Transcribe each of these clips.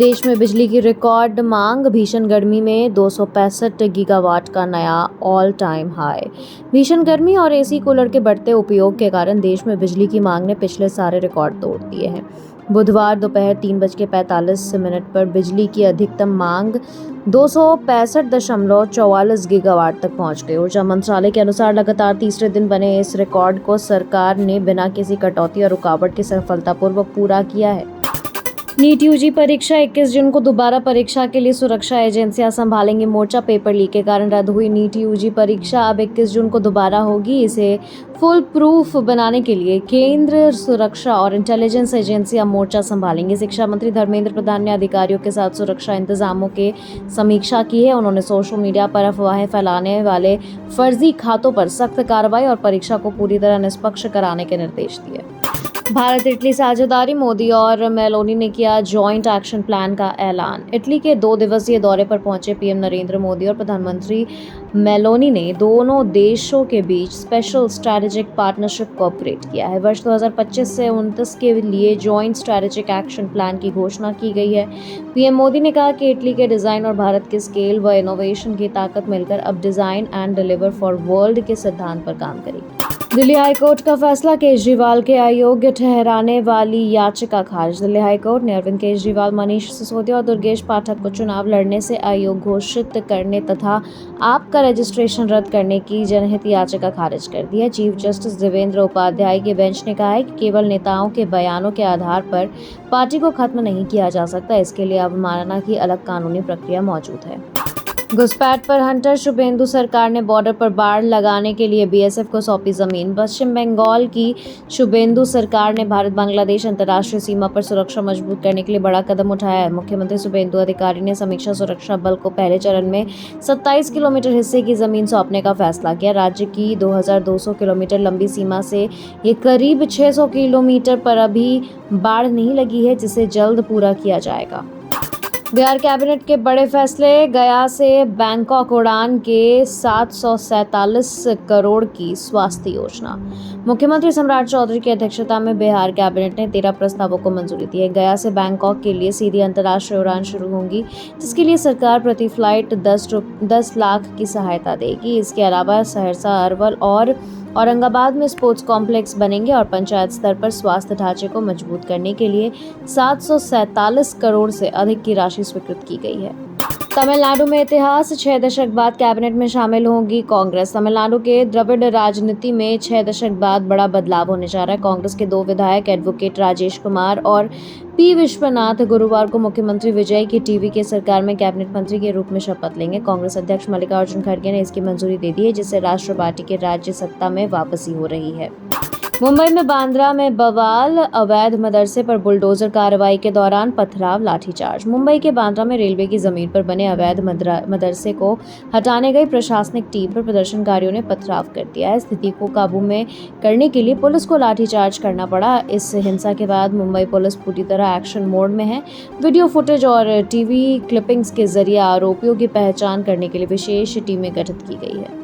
देश में बिजली की रिकॉर्ड मांग, भीषण गर्मी में 265 गीगावाट का नया ऑल टाइम हाई। भीषण गर्मी और एसी कूलर के बढ़ते उपयोग के कारण देश में बिजली की मांग ने पिछले सारे रिकॉर्ड तोड़ दिए हैं। बुधवार दोपहर 3:45 पर बिजली की अधिकतम मांग 265.44 गीगावाट तक पहुंच गई। ऊर्जा मंत्रालय के अनुसार लगातार तीसरे दिन बने इस रिकॉर्ड को सरकार ने बिना किसी कटौती और रुकावट के सफलतापूर्वक पूरा किया है। नीट यूजी परीक्षा 21 जून को दोबारा परीक्षा के लिए सुरक्षा एजेंसियां संभालेंगी मोर्चा। पेपर लीक के कारण रद्द हुई नीट यूजी परीक्षा अब 21 जून को दोबारा होगी। इसे फुल प्रूफ बनाने के लिए केंद्र सुरक्षा और इंटेलिजेंस एजेंसियां मोर्चा संभालेंगी। शिक्षा मंत्री धर्मेंद्र प्रधान ने अधिकारियों के साथ सुरक्षा इंतजामों की समीक्षा की है। उन्होंने सोशल मीडिया पर अफवाहें फैलाने वाले फर्जी खातों पर सख्त कार्रवाई और परीक्षा को पूरी तरह निष्पक्ष कराने के निर्देश दिए। भारत इटली साझेदारी, मोदी और मेलोनी ने किया जॉइंट एक्शन प्लान का ऐलान। इटली के 2 दिवसीय दौरे पर पहुंचे पीएम नरेंद्र मोदी और प्रधानमंत्री मेलोनी ने दोनों देशों के बीच स्पेशल स्ट्रैटेजिक पार्टनरशिप को अपग्रेड किया है। वर्ष 2025 से 29 के लिए जॉइंट स्ट्रैटेजिक एक्शन प्लान की घोषणा की गई है। पीएम मोदी ने कहा कि इटली के डिजाइन और भारत के स्केल व इनोवेशन की ताकत मिलकर अब design and deliver for world के सिद्धांत पर काम करेगी। दिल्ली हाईकोर्ट का फैसला, केजरीवाल के अयोग्य ठहराने वाली याचिका खारिज। दिल्ली हाईकोर्ट ने अरविंद केजरीवाल, मनीष सिसोदिया और दुर्गेश पाठक को चुनाव लड़ने से अयोग्य घोषित करने तथा आपका रजिस्ट्रेशन रद्द करने की जनहित याचिका खारिज कर दी है। चीफ जस्टिस देवेंद्र उपाध्याय की बेंच ने कहा है कि केवल नेताओं के बयानों के आधार पर पार्टी को खत्म नहीं किया जा सकता। इसके लिए अवमानना की अलग कानूनी प्रक्रिया मौजूद है। घुसपैठ पर हंटर, शुभेंदु सरकार ने बॉर्डर पर बाड़ लगाने के लिए बीएसएफ को सौंपी जमीन। पश्चिम बंगाल की शुभेंदु सरकार ने भारत बांग्लादेश अंतर्राष्ट्रीय सीमा पर सुरक्षा मजबूत करने के लिए बड़ा कदम उठाया है। मुख्यमंत्री शुभेंदु अधिकारी ने समीक्षा सुरक्षा बल को पहले चरण में 27 किलोमीटर हिस्से की जमीन सौंपने का फैसला किया। राज्य की 2200 किलोमीटर लंबी सीमा से ये करीब 600 किलोमीटर पर अभी बाढ़ नहीं लगी है, जिसे जल्द पूरा किया जाएगा। बिहार कैबिनेट के बड़े फैसले, गया से बैंकॉक उड़ान के 747 करोड़ की स्वास्थ्य योजना। मुख्यमंत्री सम्राट चौधरी की अध्यक्षता में बिहार कैबिनेट ने 13 प्रस्तावों को मंजूरी दी है। गया से बैंकॉक के लिए सीधी अंतर्राष्ट्रीय उड़ान शुरू होंगी, जिसके लिए सरकार प्रति फ्लाइट 10 लाख की सहायता देगी। इसके अलावा सहरसा, अरवल और औरंगाबाद में स्पोर्ट्स कॉम्प्लेक्स बनेंगे और पंचायत स्तर पर स्वास्थ्य ढांचे को मजबूत करने के लिए 747 करोड़ से अधिक की राशि स्वीकृत की गई है। तमिलनाडु में इतिहास, 6 दशक बाद कैबिनेट में शामिल होगी कांग्रेस। तमिलनाडु के द्रविड़ राजनीति में 6 दशक बाद बड़ा बदलाव होने जा रहा है। कांग्रेस के 2 विधायक एडवोकेट राजेश कुमार और पी विश्वनाथ गुरुवार को मुख्यमंत्री विजय की टीवी के सरकार में कैबिनेट मंत्री के रूप में शपथ लेंगे। कांग्रेस अध्यक्ष मल्लिकार्जुन खड़गे ने इसकी मंजूरी दे दी है, जिससे राष्ट्रीय पार्टी के राज्य सत्ता में वापसी हो रही है। मुंबई में बांद्रा में बवाल, अवैध मदरसे पर बुलडोजर कार्रवाई के दौरान पथराव, लाठीचार्ज। मुंबई के बांद्रा में रेलवे की जमीन पर बने अवैध मदरसे को हटाने गई प्रशासनिक टीम पर प्रदर्शनकारियों ने पथराव कर दिया है। स्थिति को काबू में करने के लिए पुलिस को लाठीचार्ज करना पड़ा। इस हिंसा के बाद मुंबई पुलिस पूरी तरह एक्शन मोड में है। वीडियो फुटेज और टीवी क्लिपिंग्स के जरिए आरोपियों की पहचान करने के लिए विशेष टीमें गठित की गई है।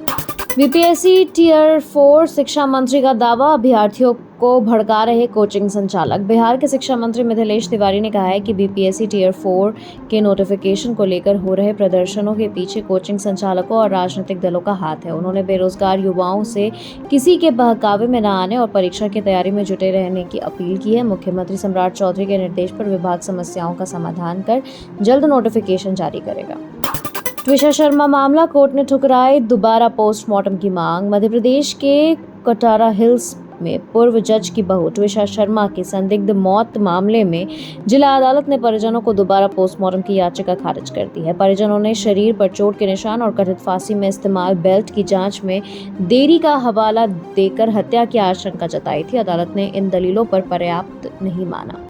बीपीएससी टियर 4 शिक्षा मंत्री का दावा, अभ्यर्थियों को भड़का रहे कोचिंग संचालक। बिहार के शिक्षा मंत्री मिथिलेश तिवारी ने कहा है कि बीपीएससी टियर 4 के नोटिफिकेशन को लेकर हो रहे प्रदर्शनों के पीछे कोचिंग संचालकों और राजनीतिक दलों का हाथ है। उन्होंने बेरोजगार युवाओं से किसी के बहकावे में न आने और परीक्षा की तैयारी में जुटे रहने की अपील की है। मुख्यमंत्री सम्राट चौधरी के निर्देश पर विभाग समस्याओं का समाधान कर जल्द नोटिफिकेशन जारी करेगा। ट्विशा शर्मा मामला, कोर्ट ने ठुकराई दोबारा पोस्टमार्टम की मांग। मध्य प्रदेश के कटारा हिल्स में पूर्व जज की बहू ट्विशा शर्मा की संदिग्ध मौत मामले में जिला अदालत ने परिजनों को दोबारा पोस्टमार्टम की याचिका खारिज कर दी है। परिजनों ने शरीर पर चोट के निशान और कथित फांसी में इस्तेमाल बेल्ट की जांच में देरी का हवाला देकर हत्या की आशंका जताई थी। अदालत ने इन दलीलों पर पर्याप्त नहीं माना।